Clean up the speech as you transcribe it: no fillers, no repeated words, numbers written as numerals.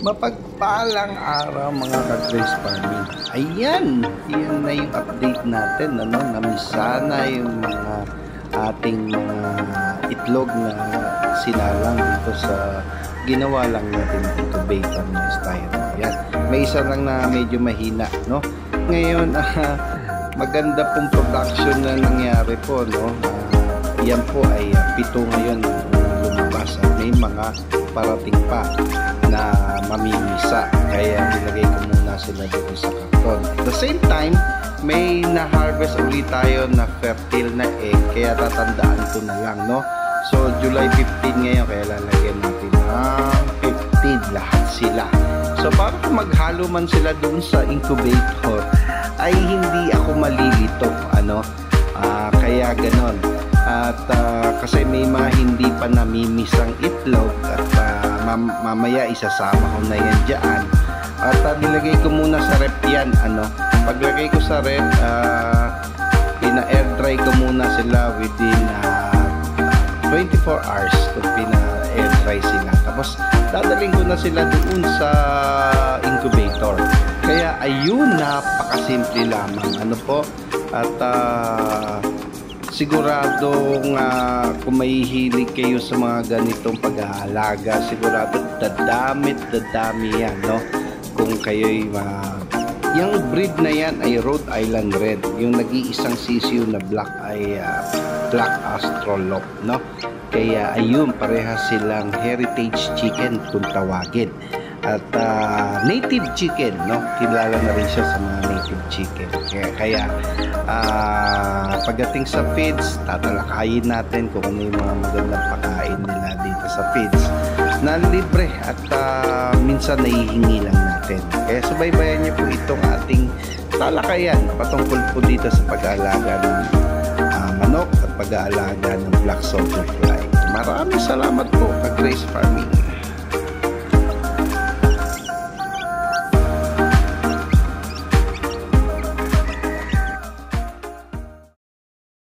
Mapagpalang araw mga ka-Grace Farming. Ayan, yan na yung update natin, ano, na yung mga ating mga itlog na sinalang dito sa ginawa lang natin incubator ng styro. Yan, may isa lang na medyo mahina, no? Ngayon, maganda pong production na nangyari po, no? Yan po ay 7 ngayon lumabas at may mga parating pa na mamimisa, kaya nilagay ko muna sila dito sa karton. At the same time, may na-harvest ulit tayo na fertile na egg, kaya tatandaan ko na lang, no? So July 15 ngayon, kaya lalagyan natin ng 15 lahat sila. So para maghalo man sila doon sa incubator ay hindi ako malilito, ano? Kaya ganon. At kasi may mga hindi pa namimisang itlog at mamaya isasama ko na yan dyan. At nilagay ko muna sa rep yan, ano. Paglagay ko sa rep, pina-air dry ko muna sila within 24 hours to pina-air dry sila. Tapos dadaling ko na sila doon sa incubator. Kaya ayun, napakasimple lamang, ano po. At siguradong kung may hilig kayo sa mga ganitong pag-aalaga, sigurado dadami yan, no? Kung kayo'y yung breed na yan ay Rhode Island Red, yung nag-iisang sisiyo na black ay Black Astrolop, no? Kaya ayun, parehas silang heritage chicken kung tawagin. At native chicken, no? Kilala na rin siya sa mga native chicken. Kaya pagdating sa feeds, tatalakayin natin kung ano yung mga magandang pagkain nila dito sa feeds na libre at minsan nahihingi lang natin. Kaya subaybayan niyo po itong ating talakayan patungkol po dito sa pag-aalaga ng manok at pag-aalaga ng black soldier fly. Maraming salamat po, ka-Grace Farming.